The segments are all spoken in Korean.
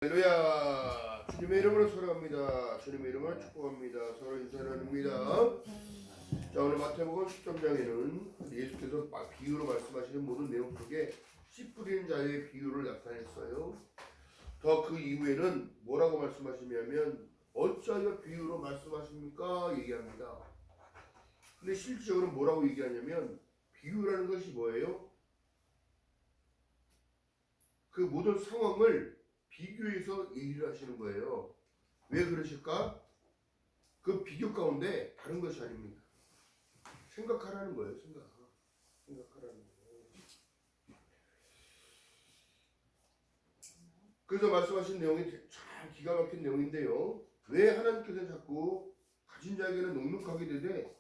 할렐루야. 주님의 이름으로 살아갑니다. 주님의 이름으로 축복합니다. 서로 인사를 나눕니다. 자, 오늘 마태복음 13장에는 예수께서 비유로 말씀하시는 모든 내용 속에 씨 뿌리는 자의 비유를 나타냈어요. 더 그 이후에는 뭐라고 말씀하시냐면 어찌하여 비유로 말씀하십니까? 얘기합니다. 근데 실질적으로 뭐라고 얘기하냐면 비유라는 것이 뭐예요? 그 모든 상황을 비교해서 얘기를 하시는 거예요. 왜 그러실까? 그 비교 가운데 다른 것이 아닙니다. 생각하라는 거예요. 생각하라는 거예요. 그래서 말씀하신 내용이 참 기가 막힌 내용인데요. 왜 하나님께서 자꾸 가진 자에게는 넉넉하게 되되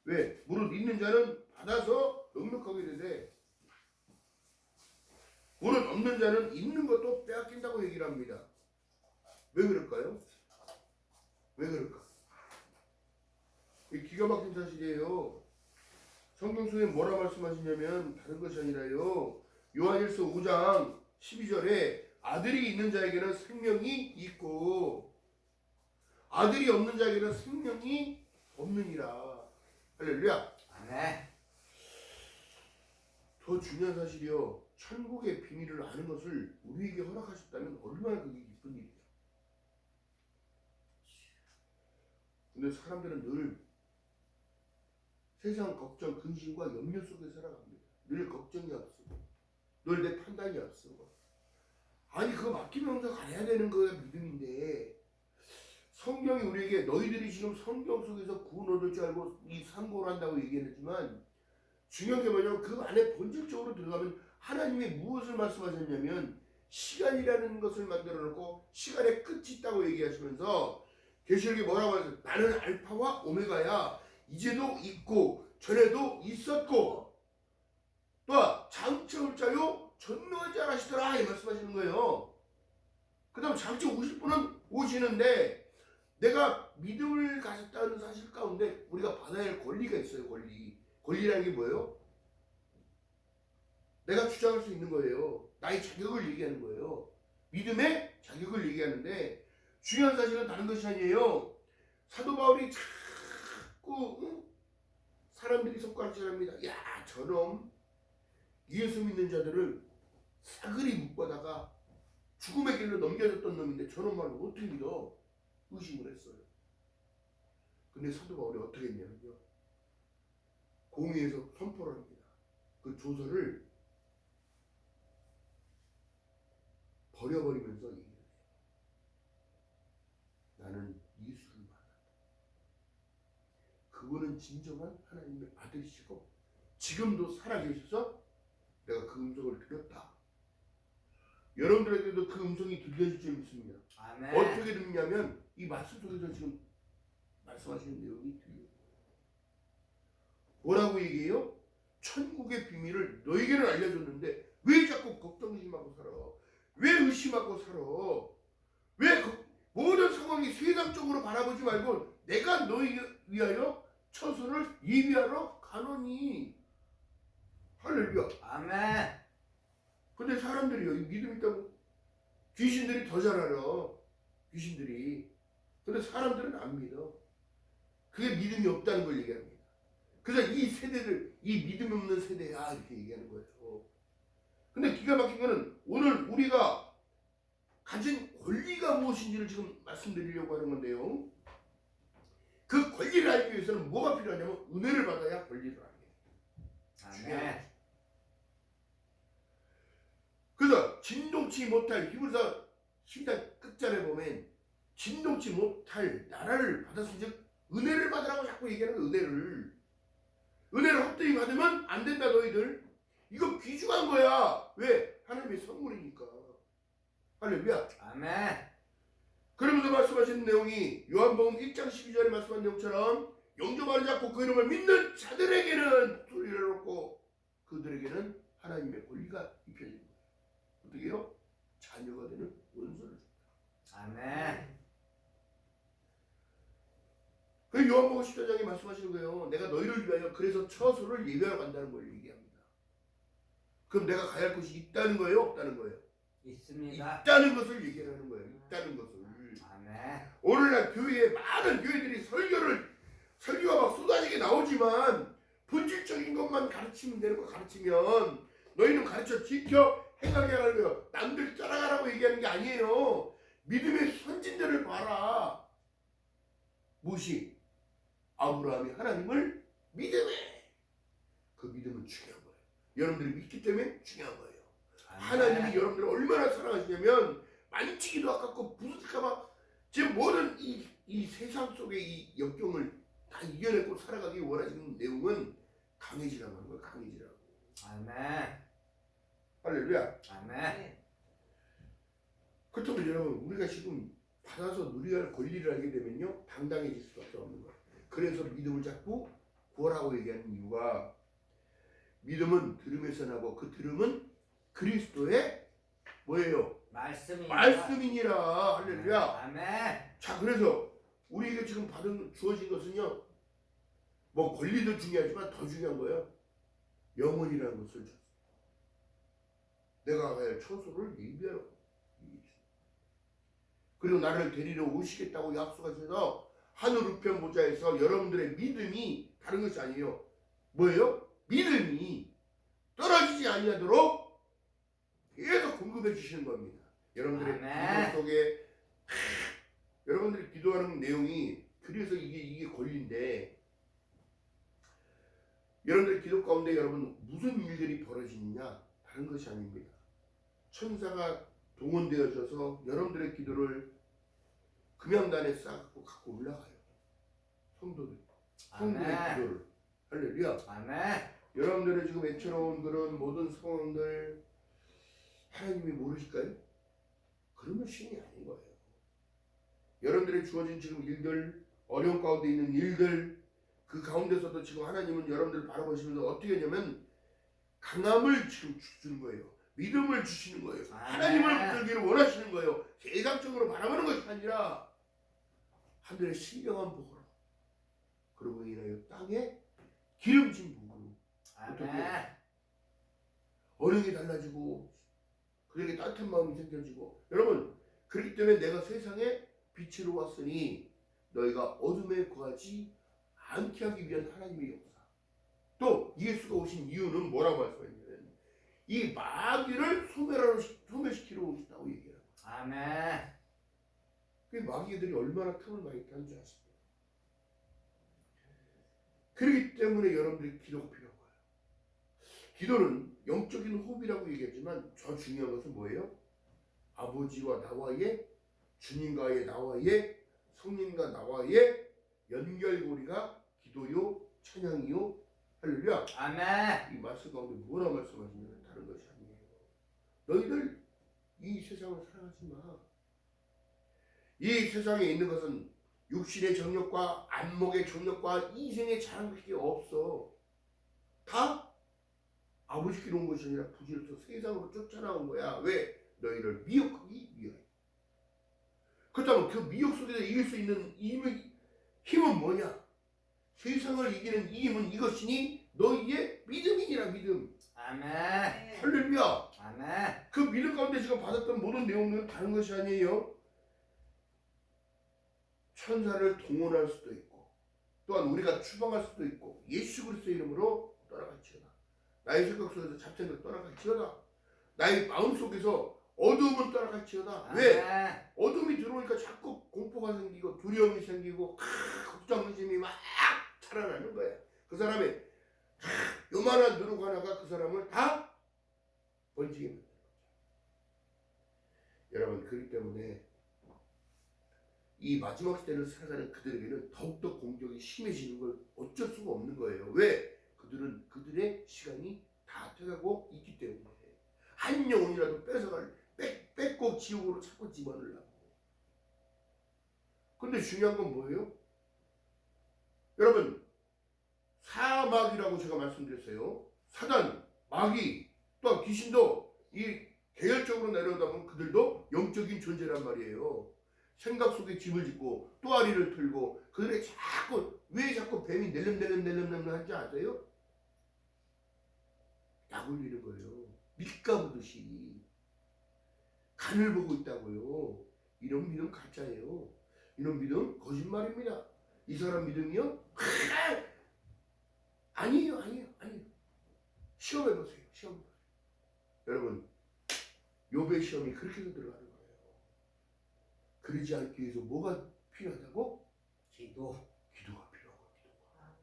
왜? 무릇 있는 자는 받아서 넉넉하게 되되 무릇 없는 자는 있는 것도 빼앗긴다고 얘기를 합니다. 왜 그럴까요? 왜 그럴까? 이 기가 막힌 사실이에요. 성경 속에 뭐라 말씀하시냐면 다른 것이 아니라요. 요한일서 5장 12절에 아들이 있는 자에게는 생명이 있고 아들이 없는 자에게는 생명이 없느니라. 할렐루야. 아멘. 더 중요한 사실이요. 천국의 비밀을 아는 것을 우리에게 허락하셨다면 얼마나 그게 기쁜 일이에요. 근데 사람들은 늘 세상 걱정, 근심과 염려 속에 살아갑니다. 늘 걱정이 앞서고 늘 내 판단이 앞서고 아니 그거 맡기면서 가야 되는 거야 믿음인데 성경이 우리에게 너희들이 지금 성경 속에서 구원 얻을 줄 알고 이 상고를 한다고 얘기했지만 중요한 게 뭐냐면 그 안에 본질적으로 들어가면 하나님이 무엇을 말씀하셨냐면 시간이라는 것을 만들어 놓고 시간의 끝이 있다고 얘기하시면서 계시록에 뭐라고 하셨어요? 나는 알파와 오메가야. 이제도 있고 전에도 있었고 또 장차 올 자요 전능한 자 하시더라 이 말씀하시는 거예요. 그 다음 장차 오실 분은 오시는데 내가 믿음을 가졌다는 사실 가운데 우리가 받아야 할 권리가 있어요. 권리라는 게 뭐예요? 내가 주장할 수 있는 거예요. 나의 자격을 얘기하는 거예요. 믿음의 자격을 얘기하는데 중요한 사실은 다른 것이 아니에요. 사도 바울이 자꾸 사람들이 손가락질합니다. 야 저놈 예수 믿는 자들을 사그리 묶어다가 죽음의 길로 넘겨졌던 놈인데 저놈 말로 어떻게 믿어? 의심을 했어요. 근데 사도 바울이 어떻게 했냐면요. 공의에서 선포를 합니다. 그 조서를 버려버리면서 얘기를 해요. 나는 예수를 만났다. 그분은 진정한 하나님의 아들이시고 지금도 살아계셔서 내가 그 음성을 들었다. 여러분들에게도 그 음성이 들려질 줄 믿습니다. 아멘. 어떻게 듣냐면 이 말씀 속에서 지금 말씀하시는 내용이 들려요. 뭐라고 얘기해요? 천국의 비밀을 너에게는 알려줬는데 왜 자꾸 걱정심하고 살아? 왜 의심하고 살아? 왜 모든 상황이 세상적으로 바라보지 말고 내가 너희 위하여 처소를 예비하러 가노니. 할렐루야. 아멘. 근데 사람들이요 믿음 있다고 귀신들이 더 잘 알아. 귀신들이. 근데 사람들은 안 믿어. 그게 믿음이 없다는 걸 얘기합니다. 그래서 이 세대를 이 믿음 없는 세대야 이렇게 얘기하는 거예요. 근데 기가 막힌 거는 오늘 우리가 가진 권리가 무엇인지를 지금 말씀드리려고 하는 건데요. 그 권리를 알기 위해서는 뭐가 필요하냐면 은혜를 받아야 권리를 알게 돼요. 아멘. 그래서 진동치 못할 히브리서 10장 끝절에 보면 진동치 못할 나라를 받았은즉 은혜를 받으라고 자꾸 얘기하는 거예요. 은혜를 헛되이 받으면 안 된다 너희들. 이거 귀중한 거야. 왜? 하나님의 선물이니까. 할렐루야. 아멘. 그러면서 말씀하신 내용이 요한복음 1장 12절에 말씀한 내용처럼 영접하는 자고 그 이름을 믿는 자들에게는 소리를 놓고 그들에게는 하나님의 권리가 입혀진 거예요. 어떻게 해요? 자녀가 되는 원소를 줍니다. 아멘. 그 요한복음 14장에 말씀하시는 거예요. 내가 너희를 위하여 그래서 처소를 예비하러 간다는 걸 얘기합니다. 그럼 내가 가야 할 곳이 있다는 거예요? 없다는 거예요? 있습니다. 있다는 것을 얘기하는 거예요. 있다는 것을. 아멘. 오늘날 교회에 많은 교회들이 설교가 막 쏟아지게 나오지만 본질적인 것만 가르치면 되는 거 가르치면 너희는 가르쳐 지켜 행하게 하는 거예요. 남들 따라가라고 얘기하는 게 아니에요. 믿음의 선진들을 봐라. 무엇이? 아브라함이 하나님을 믿음에. 그 믿음은 중요한 거예요. 여러분들이 믿기 때문에 중요한 거예요. 하나님이 여러분들을 얼마나 사랑하시냐면 만지기도 아깝고 부수질까봐 지금 모든 이 세상 속의 이 역경을 다 이겨내고 살아가기 원하시는 내용은 강해지라고 하는 거예요. 강해지라고. 아멘. 할렐루야. 아멘. 그렇다면 여러분 우리가 지금 받아서 누려야 할 권리를 알게 되면요 당당해질 수밖에 없는 거예요. 그래서 믿음을 자꾸 구하라고 얘기하는 이유가 믿음은 들음에서 나고 그 들음은 그리스도의 뭐예요? 말씀이니라. 할렐루야. 아멘. 자, 그래서 우리에게 지금 주어진 것은요 뭐 권리도 중요하지만 더 중요한 거예요. 영혼이라는 것을 줬어. 내가 갈 처소를 예비하라고. 그리고 나를 데리러 오시겠다고 약속하셔서 하늘 우편 보좌에서 여러분들의 믿음이 다른 것이 아니에요. 뭐예요? 믿음이 떨어지지 아니하도록 계속 공급해 주시는 겁니다. 여러분들의 기도 속에 여러분들이 기도하는 내용이 그래서 이게 권리인데 여러분들 기도 가운데 여러분 무슨 일들이 벌어지느냐 다른 것이 아닙니다. 천사가 동원되어져서 여러분들의 기도를 금양단에 쌓고 갖고 올라가요. 성도들의 기도를. 할렐루야. 아멘. 여러분들의 지금 애처로운 그런 모든 상황들 하나님이 모르실까요? 그러면 신이 아닌 거예요. 여러분들의 주어진 지금 일들, 어려운 가운데 있는 일들, 그 가운데서도 지금 하나님은 여러분들을 바라보시면서 어떻게 하냐면 강함을 지금 주는 거예요. 믿음을 주시는 거예요. 하나님을 붙들기를 원하시는 거예요. 세상적으로 바라보는 것이 아니라 하늘의 신령한 복으로 그러고 인하여 땅에 기름진 복으로 어령이 달라지고 그에게 따뜻한 마음이 생겨지고 여러분 그렇기 때문에 내가 세상에 빛으로 왔으니 너희가 어둠에 거하지 않게 하기 위한 하나님의 역사. 또 예수가 오신 이유는 뭐라고 말씀하냐면 이 마귀를 소멸시키러 오셨다고 얘기해요. 아멘. 그 마귀들이 얼마나 틈을 많이 타는 줄 아십니까? 그렇기 때문에 여러분들이 기도가 필요한 거예요. 기도는 영적인 호흡이라고 얘기하지만 더 중요한 것은 뭐예요? 아버지와 나와의 주님과의 나와의 성령과 나와의 연결고리가 기도요 찬양이요 할렐루야. 아멘. 이 말씀 가운데 뭐라 말씀하시냐면 다른 것이 아니에요. 너희들 이 세상을 사랑하지 마. 이 세상에 있는 것은 육신의 정욕과 안목의 정욕과 이생의 자랑밖에 없어. 다 아버지께로 온 것이 아니라 부지로서 세상으로 쫓아나온 거야. 왜? 너희를 미혹하기 위하여. 그렇다면 그 미혹 속에서 이길 수 있는 힘은 뭐냐? 세상을 이기는 이 힘은 이것이니 너희의 믿음이니라. 믿음. 아멘. 할렐루야. 아멘. 그 믿음 가운데 지금 받았던 모든 내용들은 다른 것이 아니에요. 천사를 동원할 수도 있고 또한 우리가 추방할 수도 있고 예수 그리스도의 이름으로 떠나갈지어다. 나의 생각 속에서 잡생각 떠나갈지어다. 나의 마음 속에서 어두움은 떠나갈지어다. 왜? 어둠이 들어오니까 자꾸 공포가 생기고 두려움이 생기고 걱정 의심이 막 자라나는 거야. 그 사람의 요만한 누룩 하나가 그 사람을 다 번지게 만드는 거죠. 여러분 그렇기 때문에 이 마지막 시대를 살아가는 그들에게는 더욱더 공격이 심해지는 걸 어쩔 수가 없는 거예요. 왜? 그들은 그들의 시간이 다 돼가고 있기 때문에 한 영혼이라도 뺏고 지옥으로 자꾸 집어넣으려고. 근데 중요한 건 뭐예요? 여러분 사마귀라고 제가 말씀드렸어요. 사단, 마귀, 또한 귀신도 이 계열적으로 내려오다보면 그들도 영적인 존재란 말이에요. 생각 속에 집을 짓고 또아리를 틀고 그들의 왜 자꾸 뱀이 낼름낼름 하는지 아세요? 약 올리는 거예요. 밑가부듯이. 간을 보고 있다고요. 이런 믿음 가짜예요. 이런 믿음 거짓말입니다. 이 사람 믿음이요? 아니에요. 시험해보세요. 시험해보세요. 여러분, 욥의 시험이 그렇게 해서 들어가는 거예요. 그러지 않기 위해서 뭐가 필요하다고? 기도. 기도가 필요하고, 기도가.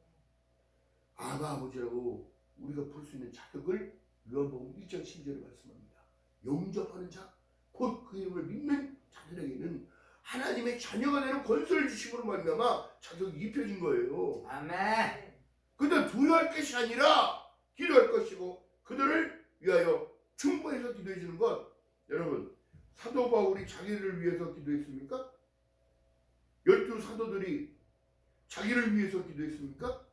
아바 아버지라고 우리가 부를 수 있는 자격을 요한복음 1장 12절에 말씀합니다. 영접하는 자, 곧 그 이름을 믿는 자들에게는 하나님의 자녀가 되는 권세를 주심으로 말미암아 자격이 입혀진 거예요. 아멘. 그들 두려워할 것이 아니라 기도할 것이고 그들을 위하여 충분해서 기도해 주는 것. 여러분, 사도 바울이 자기를 위해서 기도했습니까? 12 사도들이 자기를 위해서 기도했습니까?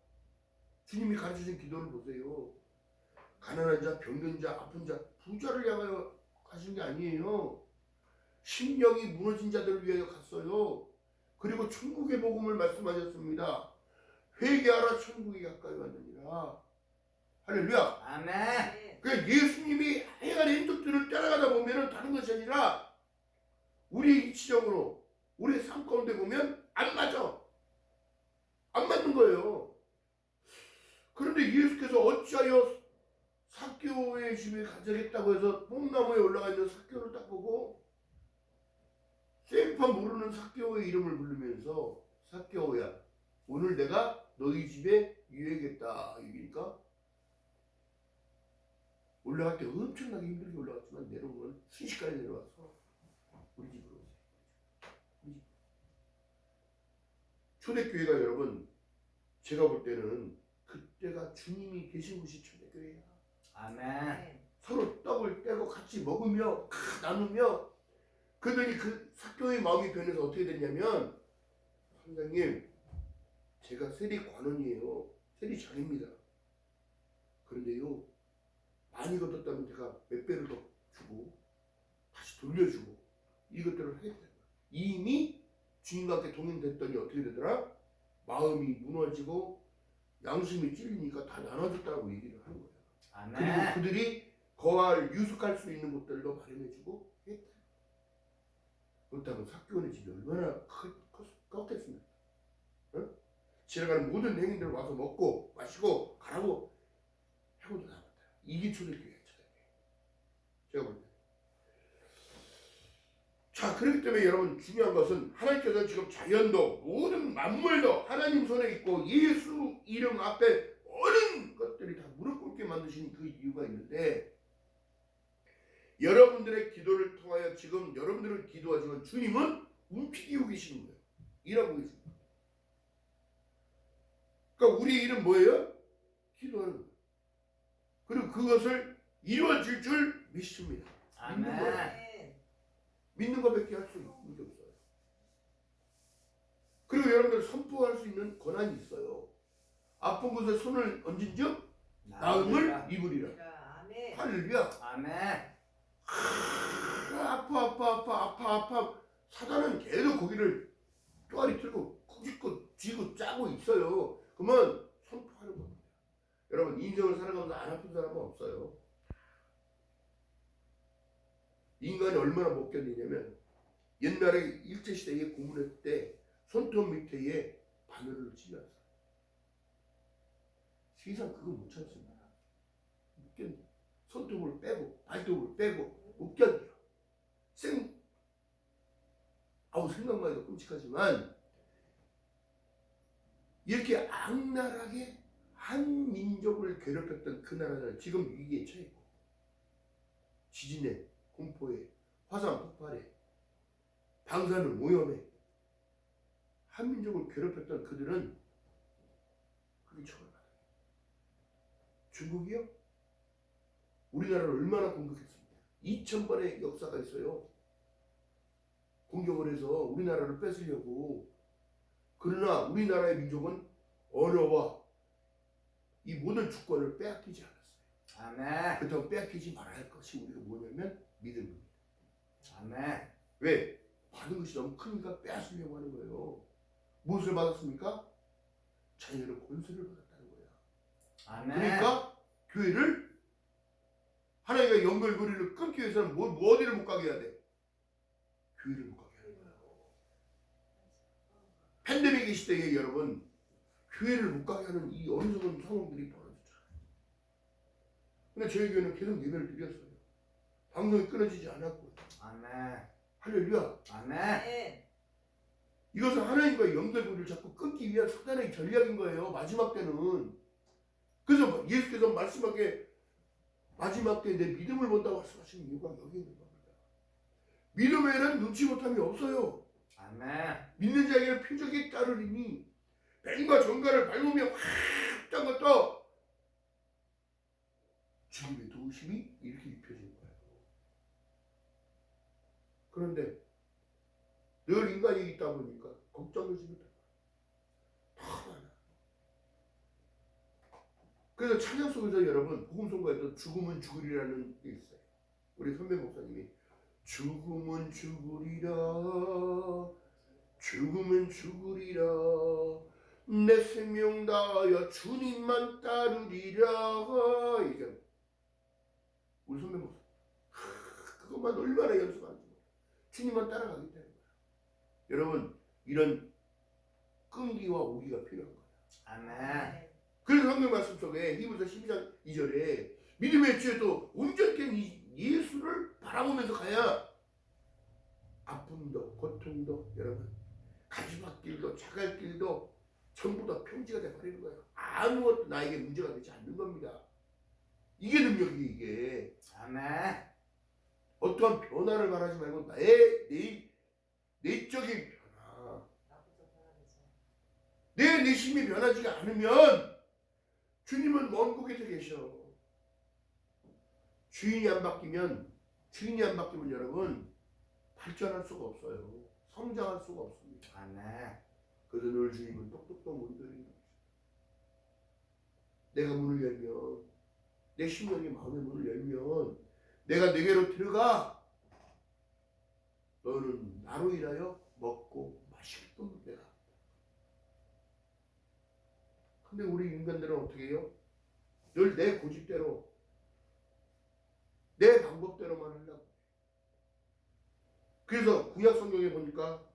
주님이 가르쳐준 기도를 보세요. 가난한 자, 병든 자, 아픈 자, 부자를 향하여 가신 게 아니에요. 심령이 무너진 자들을 위하여 갔어요. 그리고 천국의 복음을 말씀하셨습니다. 회개하라, 천국이 가까이 왔느니라. 할렐루야. 아멘. 그러니까 예수님이 행한 행동들을 따라가다 보면은 다른 것이 아니라 우리 이치적으로 우리 삶 가운데 보면 안 맞아. 안 맞는 거예요. 그런데 예수께서 어찌하여 삭개오의 집에 가자겠다고 해서 뽕나무에 올라가 있는 삭개오를 딱 보고 생판 모르는 삭개오의 이름을 부르면서 삭개오야, 오늘 내가 너희 집에 유해겠다 얘기니까 올라갈 때 엄청나게 힘들게 올라갔지만 내려오면 순식간에 내려와서 우리 집으로 오세요. 우리 집. 초대교회가 여러분, 제가 볼 때는 그때가 주님이 계신 곳이 초대교회야. 아멘. 서로 떡을 떼고 같이 먹으며 나누며 그들이 그 삭개오의 마음이 변해서 어떻게 됐냐면, 선생님, 제가 세리 관원이에요. 세리 장입니다. 그런데요, 많이 걷었다면 제가 몇 배를 더 주고 다시 돌려주고 이것들을 하겠다. 이미 주님과 함께 동행됐더니 어떻게 되더라? 마음이 무너지고 양심이 찔리니까 다 나눠줬다고 얘기를 하는 거예요. 아멘. 그리고 그들이 거할 유숙할 수 있는 곳들도 마련해주고 했다. 그렇다면 삭개오의 집이 얼마나 컸겠습니까? 어? 지나가는 모든 행인들 와서 먹고 마시고 가라고 하고도 남았다. 이게 초대교회예요. 제가 볼 때. 자, 그렇기 때문에 여러분, 중요한 것은 하나님께서는 지금 자연도 모든 만물도 하나님 손에 있고 예수 이름 앞에 모든 것들이 다 무릎 꿇게 만드신 그 이유가 있는데, 여러분들의 기도를 통하여 지금 여러분들은 기도하지만 주님은 움직이고 계시는 거예요. 일하고 계시는 거예요. 그러니까 우리 일은 뭐예요? 기도하는 거예요. 그리고 그것을 이루어질 줄 믿습니다. 믿는 거예요. 아멘. 믿는 것밖에 할 수 있는 게 없어요. 그리고 여러분들 선포할 수 있는 권한이 있어요. 아픈 곳에 손을 얹은 즉 나음을 입으리라. 아멘. 할렐루야. 아멘. 아파. 사단은 계속 거기를 쪼아리 틀고 꾸짖고 쥐고 짜고 있어요. 그러면 선포하는 겁니다. 여러분, 인생을 살아가면서 안 아픈 사람은 없어요. 인간이 얼마나 못 견디냐면, 옛날에 일제시대에 고문할 때 손톱 밑에 바늘을 찔렀어요. 세상 그거 못 참습니다. 못 견뎌. 손톱을 빼고 발톱을 빼고 못 견뎌요. 생각만 해도 끔찍하지만 이렇게 악랄하게 한 민족을 괴롭혔던 그 나라는 지금 위기에 처했고, 지진에, 공포에, 화산 폭발에, 방사능 오염에 한 민족을 괴롭혔던 그들은 그게 처벌받아요. 중국이요? 우리나라를 얼마나 공격했습니까? 2000번의 역사가 있어요. 공격을 해서 우리나라를 뺏으려고. 그러나 우리나라의 민족은 언어와 이 모든 주권을 빼앗기지 않았어요. 아멘. 그렇다고 빼앗기지 말아야 할 것이 우리가 뭐냐면 믿음입니다. 아멘. 왜? 받은 것이 너무 크니까 빼앗으려고 하는 거예요. 무엇을 받았습니까? 자녀를 권세를 받았다는 거예요. 아멘. 그러니까 교회를 하나님과 연결고리를 끊기 위해서는 어디를 못 가게 해야 돼? 교회를 못 가게 하는 거예요. 팬데믹의 시대에 여러분 교회를 못 가게 하는 이 어리석은 상황들이 벌어졌잖아요. 근데 저희 교회는 계속 예배를 드렸어요. 방송이 끊어지지 않았고. 아멘. 할렐루야. 아멘. 이것은 하나님과의 연결고리를 자꾸 끊기 위한 사단의 전략인 거예요. 마지막 때는. 그래서 예수께서 말씀하게 마지막 때 내 믿음을 본다고 말씀하시는 이유가 여기 있는 겁니다. 믿음에는 눈치 못함이 없어요. 아멘. 믿는 자에게는 표적이 따르리니 뱀과 정갈을 밟으며 확 짠 것도 주님의 도우심이 이렇게 입혀진 거예요. 그런데 늘 인간이 있다 보니까 걱정을 다 많아. 그래서 찬양 속에서 여러분 복음송가에도 죽음은 죽으리라는 게 있어요. 우리 선배 목사님이 죽음은 죽으리라 죽음은 죽으리라 내 생명 다하여 주님만 따르리라. 이게 우리 선배 목사 그것만 얼마나 연습하는지 주님만 따라가기 때문에 여러분 이런 끈기와 오기가 필요한 거예요. 아멘. 그래서 성경 말씀 속에 히브리서 12장 2절에 믿음의 지혜도 온전히 예수를 바라보면서 가야 아픔도 고통도 여러분 가지막길도 자갈길도 전부 다 평지가 돼버리는 거예요. 아무것도 나에게 문제가 되지 않는 겁니다. 이게 능력이 이게. 아멘. 어떠한 변화를 바라지 말고 내 내적인 변화 내 내심이 변하지가 않으면 주님은 먼 곳에 계셔. 주인이 안 바뀌면 여러분 발전할 수가 없어요. 성장할 수가 없습니다. 아멘. 그래서 늘 주님은 똑똑똑 문을 열리는 것이죠. 내가 문을 열면 내 심령의 마음의 문을 열면 내가 내게로 들어가 너는 나로 인하여 먹고 마실 뿐 내가. 근데 우리 인간들은 어떻게 해요? 늘 내 고집대로 내 방법대로만 하려고. 그래서 구약 성경에 보니까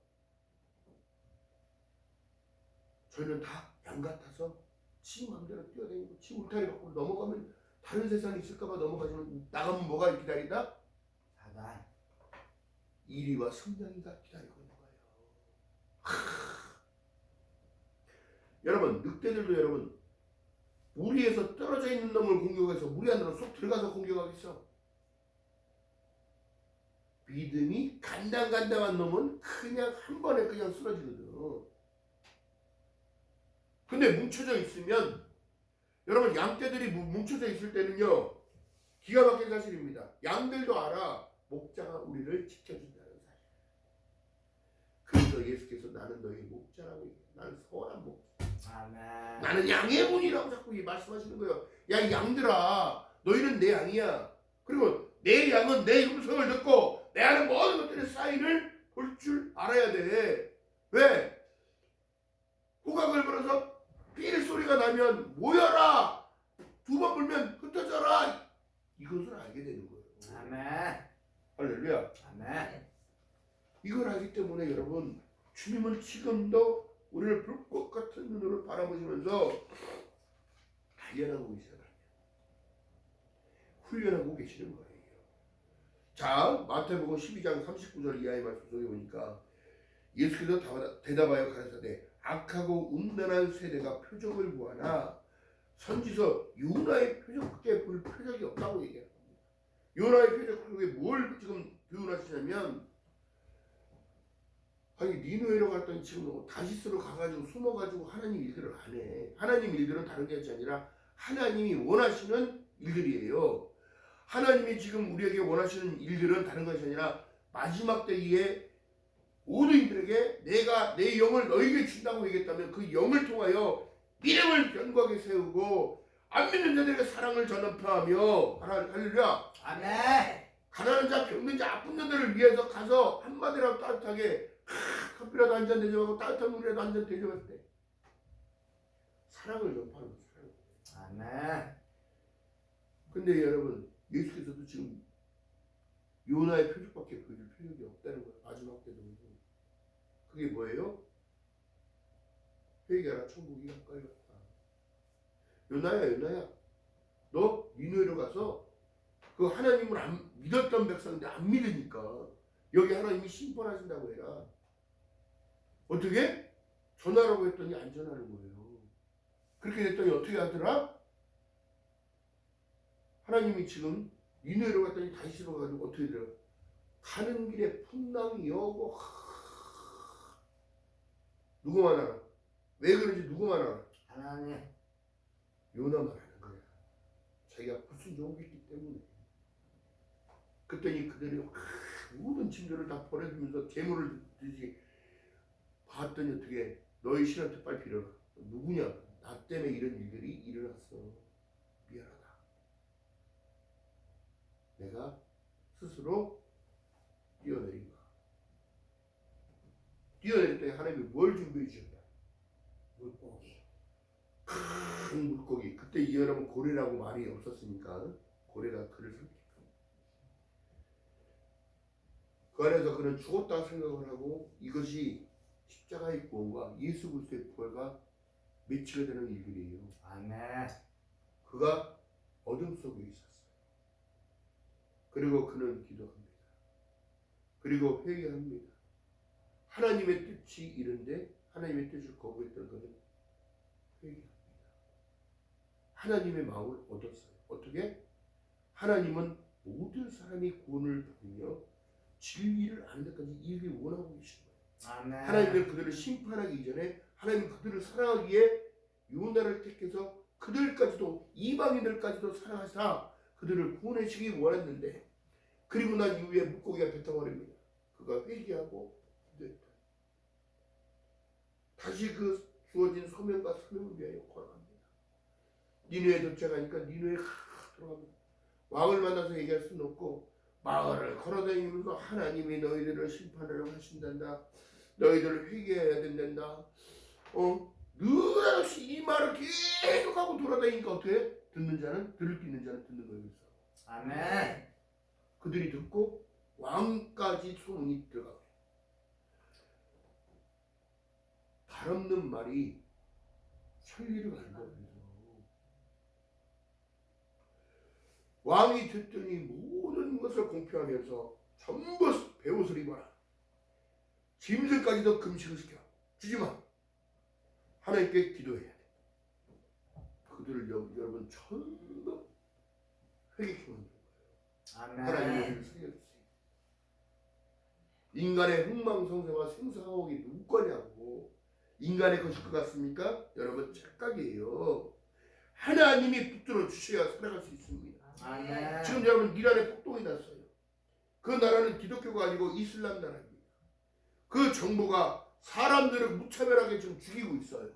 저희는 다 양 같아서 지 마음대로 뛰어다니고 지 울타리 밖으로 넘어가면 다른 세상이 있을까봐 넘어가지만 나가면 뭐가 기다린다? 사단. 이리와 승냥이가 기다리고 있는 거예요. 여러분 늑대들도 여러분 무리에서 떨어져 있는 놈을 공격해서 무리 안으로 쏙 들어가서 공격하겠어. 믿음이 간당간당한 놈은 그냥 한 번에 그냥 쓰러지거든. 근데 뭉쳐져 있으면 여러분 양떼들이 뭉쳐져 있을 때는요 기가 막힌 사실입니다. 양들도 알아 목자가 우리를 지켜준다는 사실. 그래서 예수께서 나는 너희 목자라고 얘기해. 나는 선한 목자. 아멘. 나는 양의 문이라고 자꾸 말씀하시는 거예요. 야 이 양들아 너희는 내 양이야. 그리고 내 양은 내 음성을 듣고 내 하는 모든 것들의 사인을 볼 줄 알아야 돼. 왜? 호각을 불어서 삘 소리가 나면 모여라. 두 번 불면 흩어져라. 이것을 알게 되는 거예요. 아멘. 할렐루야. 아멘. 이걸 알기 때문에 여러분 주님은 지금도 우리를 불꽃 같은 눈으로 바라보시면서 단련하고 계시잖아요. 훈련하고 계시는 거예요. 자 마태복음 12장 39절 이하의 말씀 속에 보니까 예수께서 대답하여 가라사대 악하고 음란한 세대가 표적을 구하나 선지서 요나의 표적밖에 볼 표적이 없다고 얘기합니다. 요나의 표적에 뭘 지금 교훈하시냐면 아니 니누에로 갔더니 지금 다시스로 가가지고 숨어가지고 하나님 일들을 안 해. 하나님 일들은 다른 게 아니라 하나님이 원하시는 일들이에요. 하나님이 지금 우리에게 원하시는 일들은 다른 것이 아니라 마지막 때에 모든 이들에게 내가 내 영을 너에게 준다고 얘기했다면 그 영을 통하여 믿음을 견고하게 세우고 안 믿는 자들에게 사랑을 전파하며 할렐루야. 아멘. 가난한 자, 병든 자, 아픈 자들을 위해서 가서 한마디라도 따뜻하게 커피라도 한 잔 대접하고 따뜻한 물이라도 한 잔 대접할 때 사랑을 전파하는 거예요. 아멘. 근데 여러분 예수께서도 지금 요나의 표적밖에 보여줄 표적이 없다는 거야. 마지막 때도. 그게 뭐예요? 회개하라, 천국이 가까이 왔다. 요나야, 너 니느웨로 가서 그 하나님을 안 믿었던 백성인데 안 믿으니까 여기 하나님이 심판하신다고 해라. 어떻게? 전하라고 했더니 안 전하는 거예요. 그렇게 됐더니 어떻게 하더라? 하나님이 지금 니느웨로 갔더니 다시로 가지고 어떻게 돼요? 가는 길에 풍랑이 오고 누구만 알아? 왜 그런지 누구만 알아? 하나님. 요나만 아는 거야. 자기가 불순종이 있기 때문에. 그랬더니 그들이 모든 짐들을 다 버려두면서 재물을 드지. 봤더니 어떻게 너희 신한테 빨리 빌어라. 누구냐? 나 때문에 이런 일들이 일어났어. 미안하다. 내가 스스로 뛰어내린 거야. 뛰어내릴 때 하나님이 뭘 준비해 주셨다? 물고기. 큰 물고기. 그때 이 여러분 고래라고 말이 없었으니까 고래가 그를 삼켰다. 그 안에서 그는 죽었다 생각을 하고 이것이 십자가의 구원과 예수 그리스도의 부활과 매치가 되는 일들이에요. 아멘. 그가 어둠 속에 있었어요. 그리고 그는 기도합니다. 그리고 회개합니다. 하나님의 뜻이 이른데 하나님의 뜻을 거부했던 그는 회개합니다. 하나님의 마음을 얻었어요. 어떻게? 하나님은 모든 사람이 구원을 받으며 진리를 아는 데까지 이르기 원하고 계신 거예요. 아멘. 하나님은 그들을 심판하기 이전에 하나님은 그들을 사랑하기에 요나를 택해서 그들까지도 이방인들까지도 사랑하사 그들을 구원하시기 원했는데 그리고 난 이후에 물고기가 뱉어버립니다. 그가 회개하고 기도했다. 다시 그 주어진 소명과 사명을 위하여 걸어갑니다. 니느웨에 도착하니까 니느웨에 들어갑니다. 왕을 만나서 얘기할 수는 없고 마을을 걸어다니면서 하나님이 너희들을 심판하려고 하신단다. 너희들을 회개해야 된단다. 느닷없이 이 말을 계속하고 돌아다니니까 어떻게? 듣는 자는 들을 수 있는 자는 듣는 거예요. 아멘. 그들이 듣고 왕까지 소문이 들어가요. 발 없는 말이 천리를 가는 거예요. 왕이 듣더니 모든 것을 공표하면서 전부 베옷을 입어라. 짐승까지도 금식을 시켜. 주지마. 하나님께 기도해야 돼. 그들을 여러분 전부 회개케 만드는 거예요. 아멘. 하나님이 우리를 살려주세요. 인간의 흥망성쇠와 생사하옥이 누구 거냐고. 인간의 것일 것 같습니까? 여러분 착각이에요. 하나님이 붙들어 주셔야 살아갈 수 있습니다. 아멘. 지금 여러분 이란에 폭동이 났어요. 그 나라는 기독교가 아니고 이슬람 나라입니다. 그 정부가 사람들을 무차별하게 지금 죽이고 있어요.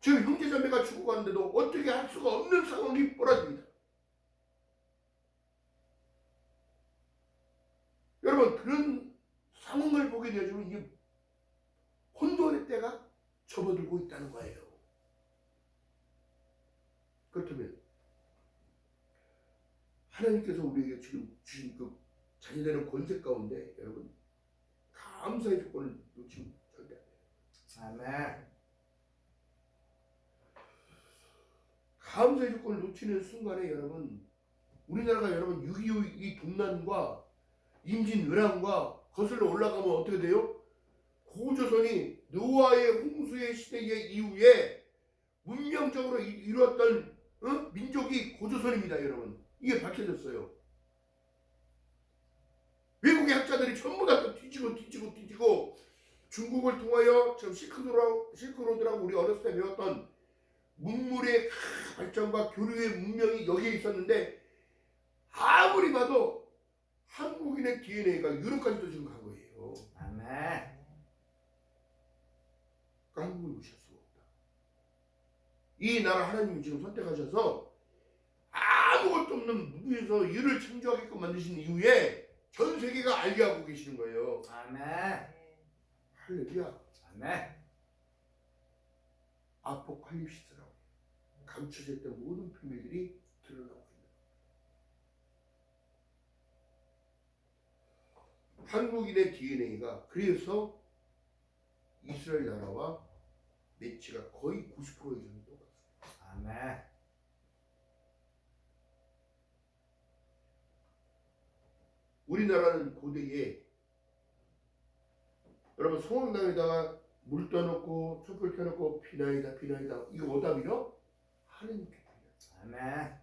지금 형제자매가 죽어가는데도 어떻게 할 수가 없는 상황이 벌어집니다. 여러분 그런 상황을 보게 되어지면 이게 혼돈의 때가 접어들고 있다는 거예요. 그렇다면 하나님께서 우리에게 지금 주신 그 자녀되는 권세 가운데 여러분 감사의 조건을 놓치면 절대 안 돼요. 아멘. 감사의 조건을 놓치는 순간에 여러분 우리나라가 여러분 6.25 이 동난과 임진왜란과 거슬러 올라가면 어떻게 돼요? 고조선이 노아의 홍수의 시대의 이후에 문명적으로 이루었던 민족이 고조선입니다. 여러분 이게 밝혀졌어요. 외국의 학자들이 전부 다 뒤지고 중국을 통하여 지금 실크로드라고 우리 어렸을 때 배웠던 문물의 발전과 교류의 문명이 여기에 있었는데 아무리 봐도 한국인의 DNA가 유럽까지도 지금 간 거예요. 아멘. 한국을 무시할 수가 없다. 이 나라 하나님이 지금 선택하셔서 아무것도 없는 무비에서 일을 창조하게끔 만드신 이후에 전 세계가 알게 하고 계시는 거예요. 아멘. 할렐루야. 아멘. 아포칼립시스라고 감춰져 있던 모든 비밀들이 드러나고 있는 한국인의 DNA가 그래서 이스라엘 나라와 매치가 거의 90% 이상이 똑같습니다. 아멘. 우리나라는 고대에 여러분 성황당에다가 물 떠놓고 촛불 켜놓고 비나이다 비나이다 이거 뭐다 빌어? 하느님께 빌어. 아멘.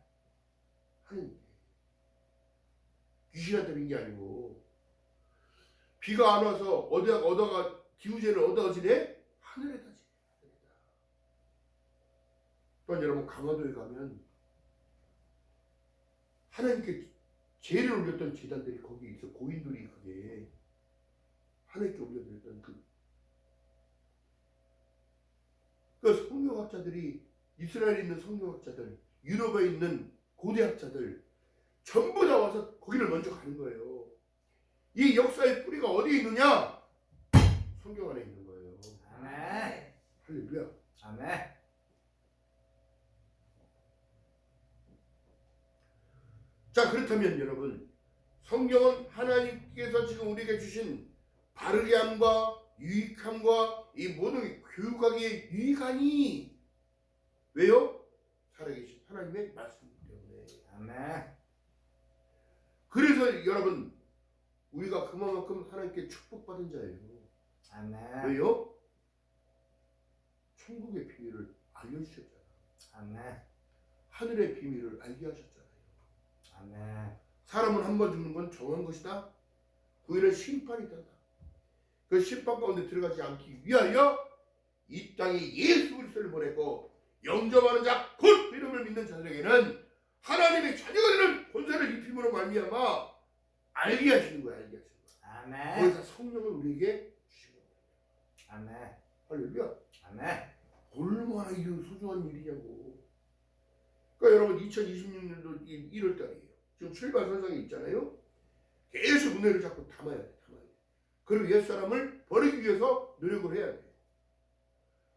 하느님께. 귀신한테 빈 게 아니고 비가 안 와서 어디다가 기우제를 어디다가 지내? 하늘에다 지내. 또한 여러분 강화도에 가면 하나님께 제를 올렸던 제단들이 거기 있어. 고인들이 그게 하나님께 올려드렸던 그 성경학자들이 이스라엘에 있는 성경학자들, 유럽에 있는 고대학자들 전부 다 와서 거기를 먼저 가는 거예요. 이 역사의 뿌리가 어디에 있느냐? 성경 안에 있는 거예요. 아멘. 할렐루야. 아멘. 자, 그렇다면 여러분 성경은 하나님께서 지금 우리에게 주신 바르게 함과 유익함과 이 모든 교육하기에 유익하니 왜요? 살아계신 하나님의 말씀이기 때문에. 아멘. 그래서 여러분 우리가 그만큼 하나님께 축복받은 자예요. 아멘. 왜요? 천국의 비밀을 알려주셨잖아요. 아멘. 하늘의 비밀을 알게 하셨잖아요. 아멘. 사람은 한 번 죽는 건 정한 것이다. 후에는 심판이다. 그 심판 가운데 들어가지 않기 위하여 이 땅에 예수 그리스도를 보냈고 영접하는 자 곧 이름을 믿는 자들에게는 하나님의 자녀가 되는 권세를 입힘으로 말미암아 알게 하시는 거야. 알게 하시는 거야. 아멘. 거기서 성령을 우리에게 주신 거야. 아멘. 할렐루야. 아멘. 얼마나 이 소중한 일이냐고. 그러니까 여러분 2026년도 1월 달이에요. 지금 출발 선상에 있잖아요. 계속 은혜를 자꾸 담아야 돼. 담아야 돼. 그리고 옛사람을 버리기 위해서 노력을 해야 돼.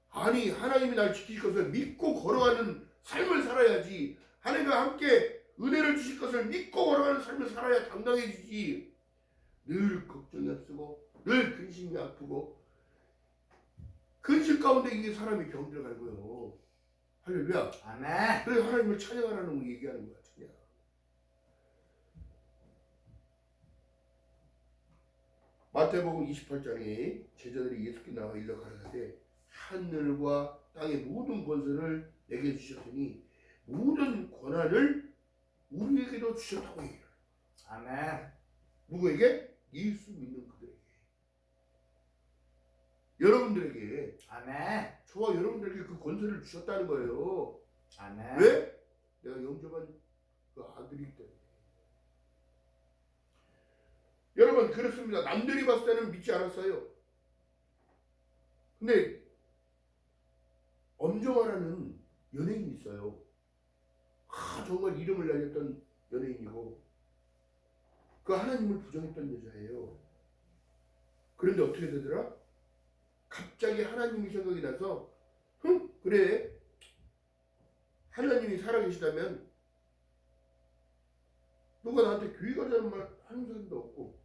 아니 하나님이 날 지킬 것을 믿고 걸어가는 삶을 살아야지. 하나님과 함께 은혜를 주실 것을 믿고 걸어가는 삶을 살아야 당당해지지. 늘 걱정이 앞서고 늘 근심이 아프고 근심 가운데 이게 사람이 병들어가는 거예요. 할렐루야. 아멘. 그래서 하나님을 찬양하라는 거 얘기하는 거야. 찬양. 마태복음 28장에 제자들이 예수께 나와 일러 가라사대 하늘과 땅의 모든 권세를 내게 주셨으니 모든 권한을 우리에게도 주셨다고 얘기해요. 아멘. 누구에게? 예수 믿는 그들에게. 여러분들에게. 아멘. 저와 여러분들에게 그 권세를 주셨다는 거예요. 아멘. 왜? 내가 영접한 그 아들이기 때문에. 여러분 그렇습니다. 남들이 봤을 때는 믿지 않았어요. 근데 엄정화라는 연예인이 있어요. 정말 이름을 날렸던 연예인이고 그 하나님을 부정했던 여자예요. 그런데 어떻게 되더라? 갑자기 하나님이 생각이 나서 그래 하나님이 살아계시다면 누가 나한테 교회 가자는 말 하는 사람도 없고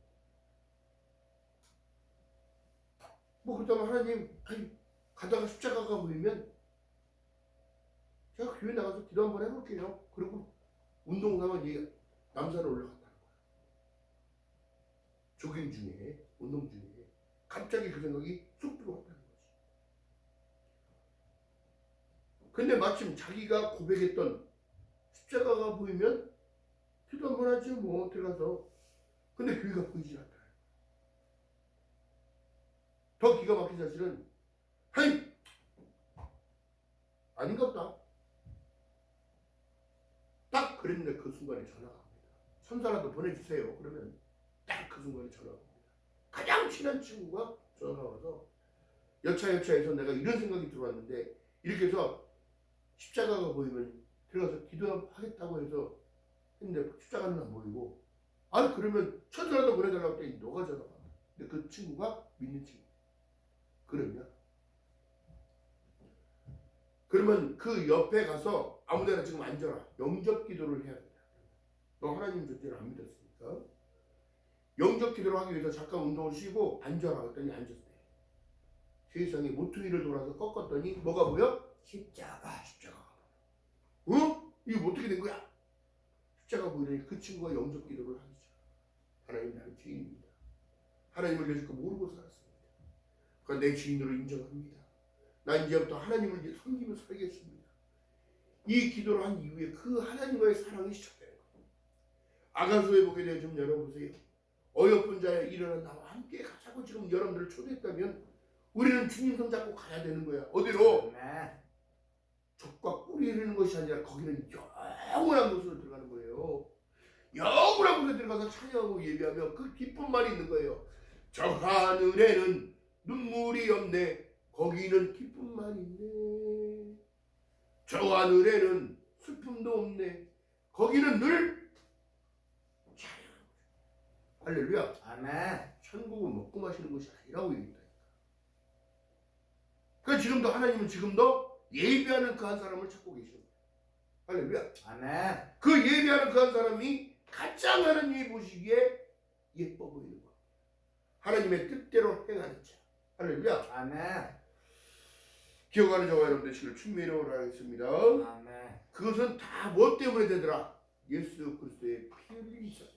뭐 그렇다면 하나님 가다가 십자가가 보이면 제가 교회 나가서 기도 한번 해볼게요. 그리고 운동삼아 남산을 올라갔다는 거야. 조깅 중에 운동 중에 갑자기 그 생각이 쑥 들어왔다는 거지. 근데 마침 자기가 고백했던 십자가가 보이면 기도 한번 하지 뭐 들어가서. 근데 교회가 보이지 않다. 더 기가 막힌 사실은 아닌가 보다. 딱 그랬는데 그 순간에 전화가 옵니다. 천사라도 보내주세요. 그러면 딱 그 순간에 전화가 옵니다. 가장 친한 친구가 전화가 와서 여차여차해서 내가 이런 생각이 들어왔는데 이렇게 해서 십자가가 보이면 들어가서 기도하겠다고 해서 했는데 십자가는 안 보이고 그러면 천사라도 보내달라고 했더니 너가 전화가 와. 근데 그 친구가 믿는 친구. 그러냐? 그러면 그 옆에 가서 아무데나 지금 앉아라. 영접 기도를 해야 된다. 너 하나님 존재를 안 믿었으니까 영접 기도를 하기 위해서 잠깐 운동을 쉬고 앉아라 했더니 앉았대. 세상에 모퉁이를 돌아서 꺾었더니 뭐가 보여? 십자가. 십자가. 어? 이게 뭐 어떻게 된 거야? 십자가 보이더니 그 친구가 영접 기도를 하기 시작. 하나님, 나는 죄인입니다. 하나님을 여지껏 모르고 살았습니다. 그러니까 내 주인으로 인정합니다. 난 이제부터 하나님을 섬기며 살겠습니다. 이 기도를 한 이후에 그 하나님과의 사랑이 시작되는 거예요. 아가서에 보게 되면 좀 열어보세요. 어여쁜 자여 일어나 나와 함께 가자고 지금 여러분들을 초대했다면 우리는 주님 손 잡고 가야 되는 거야. 어디로? 아멘. 족과 꿀이 흐르는 것이 아니라 거기는 영원한 곳으로 들어가는 거예요. 영원한 곳에 들어가서 찬양하고 예배하며 그 기쁨만이 있는 거예요. 저 하늘에는 눈물이 없네. 거기는 기쁨만 있네. 저 하늘에는 슬픔도 없네. 거기는 늘 찬양. 할렐루야. 아멘. 천국은 먹고 마시는 것이 아니라고 얘기했다. 그러니까 지금도 하나님은 지금도 예배하는 그 한 사람을 찾고 계시는 거예요. 할렐루야. 아멘. 그 예배하는 그 한 사람이 가장 하나님이 보시기에 예뻐 보이는 거예요. 하나님의 뜻대로 행하는 자. 할렐루야. 아멘. 기억하는 저와 여러분 되시길 주님의 이름으로 하겠습니다. 아멘. 그것은 다 뭐 때문에 되더라? 예수 그리스도의 피 흘리기.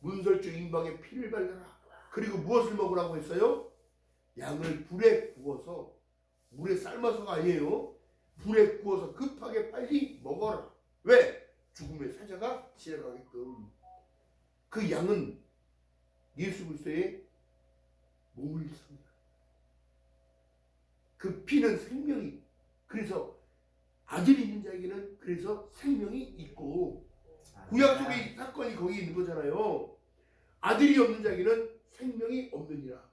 문설주 임방에 피를 발라라. 그리고 무엇을 먹으라고 했어요? 양을 불에 구워서, 물에 삶아서가 아니에요. 불에 구워서 급하게 빨리 먹어라. 왜? 죽음의 사자가 지나가게끔. 그 양은 예수 그리스도의 몸을 삽니다. 그 피는 생명이. 그래서 아들이 있는 자에게는 그래서 생명이 있고, 구약 속의 사건이 거기 있는 거잖아요. 아들이 없는 자에게는 생명이 없느니라.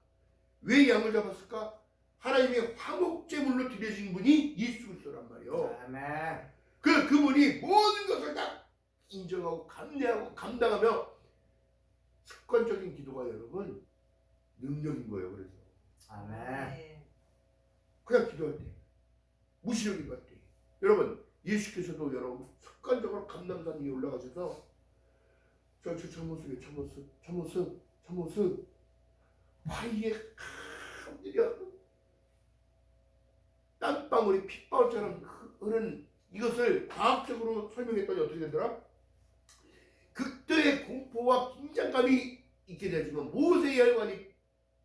왜 양을 잡았을까? 하나님의 화목제물로 드려진 분이 예수 그리스도란 말이에요. 아멘. 그분이 모든 것을 다 인정하고 감내하고 감당하며 습관적인 기도가 여러분 능력인 거예요. 그래서 아멘. 그냥 기도할 때 무시력인 것 같아. 여러분 예수께서도 여러분 습관적으로 감남산 위에 올라가셔서 저 모습 바위에 엎드려 땀방울이 핏방울처럼 흐르는 이것을 과학적으로 설명했더니 어떻게 되더라? 극도의 공포와 긴장감이 있게 되지만 모세의 혈관이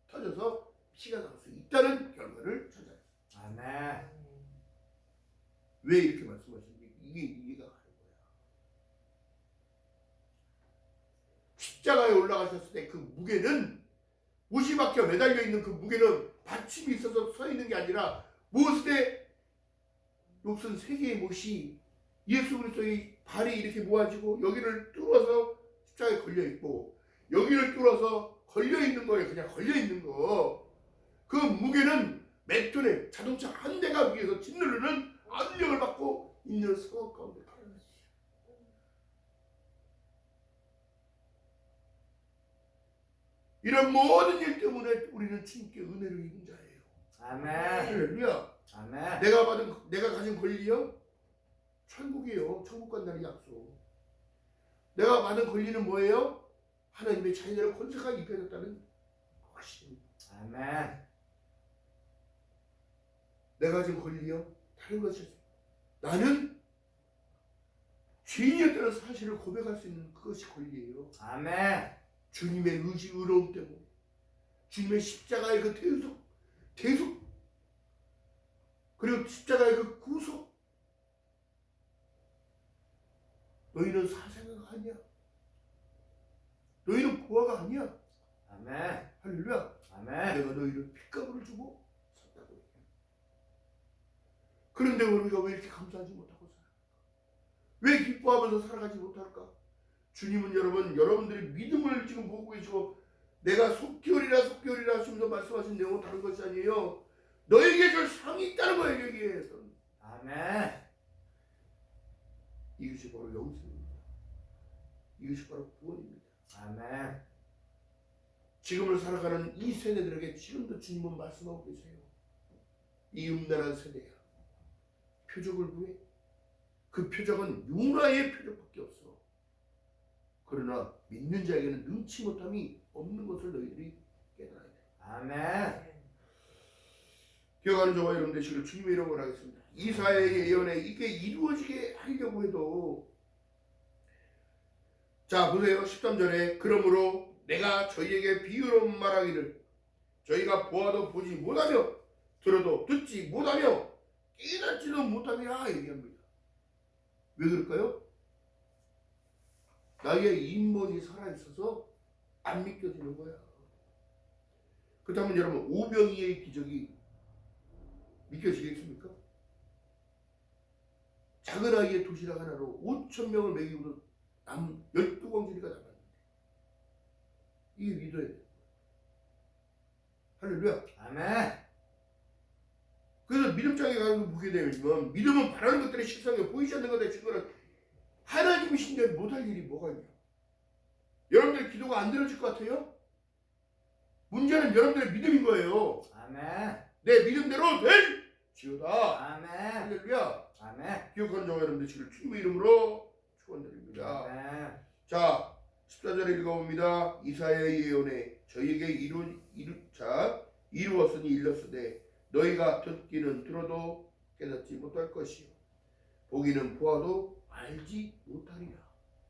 터져서 피가 나올 수 있다는 결과를 찾아요. 아멘. 왜 이렇게 말씀하시는지 이게 이해가 가는 거야. 십자가에 올라가셨을 때 그 무게는 못이 박혀 매달려 있는 그 무게는 받침이 있어서 서 있는 게 아니라 못에 욕선 세 개의 못이 예수 그리스도의 발이 이렇게 모아지고 여기를 뚫어서 십자가에 걸려 있고 여기를 뚫어서 걸려 있는 거예요. 그냥 걸려 있는 거. 그 무게는 몇 톤의 자동차 한 대가 위에서 짓누르는 압력을 받고 있는 상황 가운데 가는 거지. 이런 모든 일 때문에 우리는 주님께 은혜를 입은 자예요. 아멘. 할렐루야. 아멘. 내가 가진 권리요? 천국이에요. 천국 간다는 약속. 내가 받은 권리는 뭐예요? 하나님의 자녀를 권세가 입혀졌다는 확신. 아멘. 내가 가진 권리요? 다른 것이 나는 죄인이었다는 사실을 고백할 수 있는 그것이 권리예요. 아멘. 주님의 의지, 의로움 때문에 주님의 십자가의 그 대속 그리고 십자가의 그 구속. 너희는 사생아가 아니야. 너희는 부하가 아니야. 아멘. 할렐루야. 아멘. 내가 너희를 핏값을 주고 샀다고 얘기해. 그런데 우리가 왜 이렇게 감사하지 못하고 살아갈까? 왜 기뻐하면서 살아가지 못할까? 주님은 여러분들의 믿음을 지금 보고 계시고 내가 속기울이라 하시면서 말씀하신 내용은 다른 것이 아니에요. 너에게 줄 상이 있다는 거예요. 여기에서. 아멘. 이것이 바로 영생입니다. 이것이 바로 구원입니다. 아멘. 지금을 살아가는 이 세대들에게 지금도 주님은 말씀하고 계세요. 이 음란한 세대야. 표적을 구해. 그 표적은 융화의 표적밖에 없어. 그러나 믿는 자에게는 능치 못함이 없는 것을 너희들이 깨달아야 돼. 아멘. 기억하는 저와 여러분 되시기를 주님의 이름으로 하겠습니다. 이사야의 예언에 이게 이루어지게 하려고 해도 자 보세요. 13절에 그러므로 내가 저희에게 비유로 말하기를 저희가 보아도 보지 못하며 들어도 듣지 못하며 깨닫지도 못하며 얘기합니다. 왜 그럴까요? 나의 인본이 살아있어서 안 믿겨지는 거야. 그렇다면 여러분 오병이의 기적이 믿겨지겠습니까? 작은 아이의 도시락 하나로 5,000명을 먹이고도 남은 12광주리가 남았는데 이게 믿어야 돼. 할렐루야. 아멘. 그래서 믿음장에 가서 보게 되면 믿음은 바라는 것들의 실상에 보이지 않는 것의 증거는 하나님이신데 못할 일이 뭐가 있냐. 여러분들 기도가 안 들어질 것 같아요? 문제는 여러분들의 믿음인 거예요. 아멘. 내 믿음대로 될지어다. 아멘. 할렐루야. 아멘. 기억하는 저와 여러분들 지금 주님의 이름으로 축원드립니다. 아멘. 자 14절에 읽어봅니다. 이사야의 예언에 저희에게 이루었으니 일렀으되 너희가 듣기는 들어도 깨닫지 못할 것이요 보기는 보아도 알지 못하리라.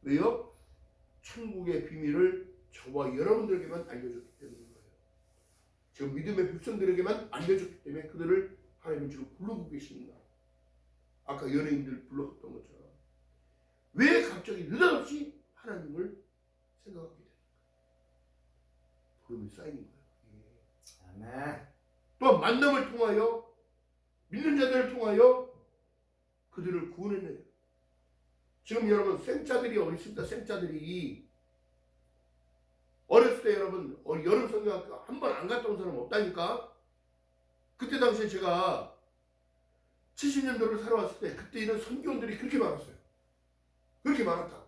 왜요? 천국의 비밀을 저와 여러분들에게만 알려줬기 때문인 거예요. 지금 믿음의 백성들에게만 알려줬기 때문에 그들을 하나님은 지금 불러보고 계십니다. 아까 연예인들 불렀던 것처럼 왜 갑자기 느닷없이 하나님을 생각하게 됩니까? 부름이 쌓이는 거예요. 아멘. 또 만남을 통하여 믿는 자들을 통하여 그들을 구원해내요. 지금 여러분 생자들이 어디 있습니까? 생자들이 어렸을 때 여러분 여름 성경학교 한 번 안 갔다 온 사람 없다니까. 그때 당시에 제가 70년도를 살아왔을 때 그때 이런 선교원들이 그렇게 많았어요. 그렇게 많았다.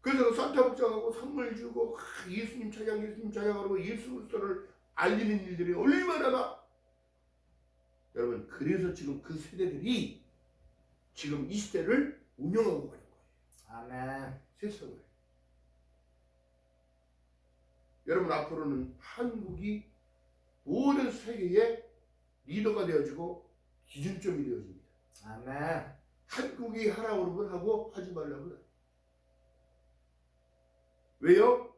그래서 산타 복장하고 선물 주고 예수님 찬양하고 예수 그리스도를 알리는 일들이 얼마나 많아. 여러분 그래서 지금 그 세대들이 지금 이 시대를 운영하고 가는 거예요. 아멘. 세상을. 여러분 앞으로는 한국이 모든 세계의 리더가 되어지고 기준점이 되어집니다. 아멘. 한국이 하라고 그러면 하고 하지 말라고 그래. 왜요?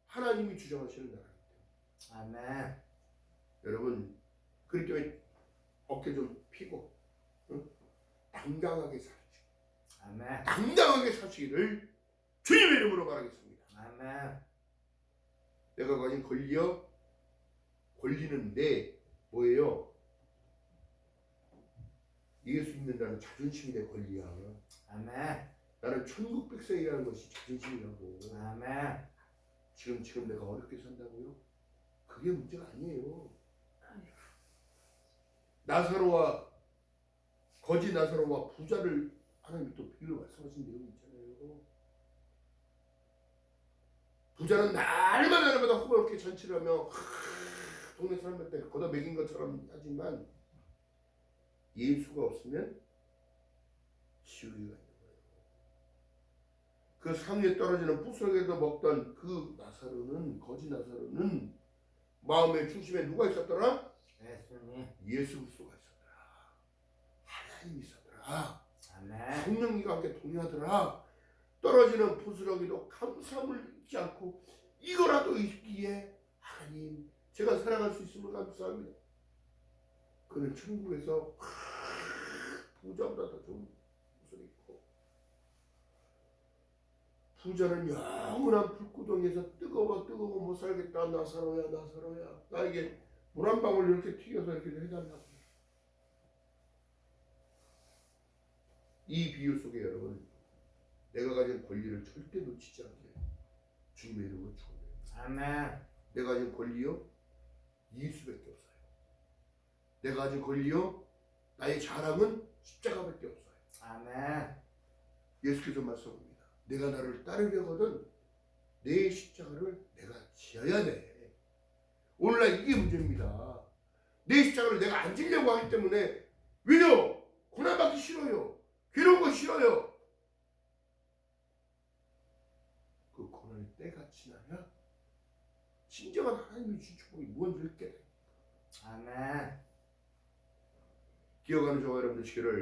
하나님이 주장하시는 나라이기 때문에. 아멘. 여러분 그렇기 때문에 어깨 좀 피고 당당하게 살지. 아멘. 당당하게 사시기를 주님의 이름으로 말하겠습니다. 아멘. 내가 가진 권리는데 뭐예요? 예수 믿는다는 자존심이 내 권리야. 아멘. 나는 천국 백성이라는 것이 자존심이라고. 아멘. 지금 내가 어렵게 산다고요? 그게 문제가 아니에요. 나사로와 거지 나사로와 부자를 하나님이 또 비유로 말씀하신 내용이 있잖아요. 부자는 날마다 호흡롭게 잔치를 하며 동네 사람들한테 걷어 먹인 것처럼 하지만 예수가 없으면 지옥에 가 있는 거예요. 그 상 위에 떨어지는 부스러기에도 먹던 그 나사로는 거지 나사로는 마음의 중심에 누가 있었더라? 예수님. 예수 그리스도가 있었더라. 하나님이 있었더라. 아멘. 성령님과 함께 동행하더라. 떨어지는 부스러기도 감사함을 잊지 않고 이거라도 있기에 하나님 제가 살아갈 수 있음을 감사합니다. 그는 천국에서 부자보다 더 좋은 옷을 입고 부자는 영원한 불구덩이에서 뜨거워 못 살겠다. 나사로야 나에게 물 한 방울 이렇게 튀겨서 이렇게 해달라고. 이 비유 속에 여러분 내가 가진 권리를 절대 놓치지 않게 주님의 이름으로 축원해요. 아멘. 내가 가진 권리요? 예수밖에 없어요. 내가 가진 권리요? 나의 자랑은 십자가밖에 없어요. 아멘. 예수께서 말씀합니다. 내가 나를 따르려거든 내 십자가를 내가 지어야 돼. 오늘날 이게 문제입니다. 내 십자가를 내가 안 지려고 하기 때문에 왜요? 고난받기 싫어요. 괴로운 거 싫어요. 진정한 하나님의 주신 축복이 무언지를 깨달아. 아멘. 기억하는 저와 여러분들 되시기를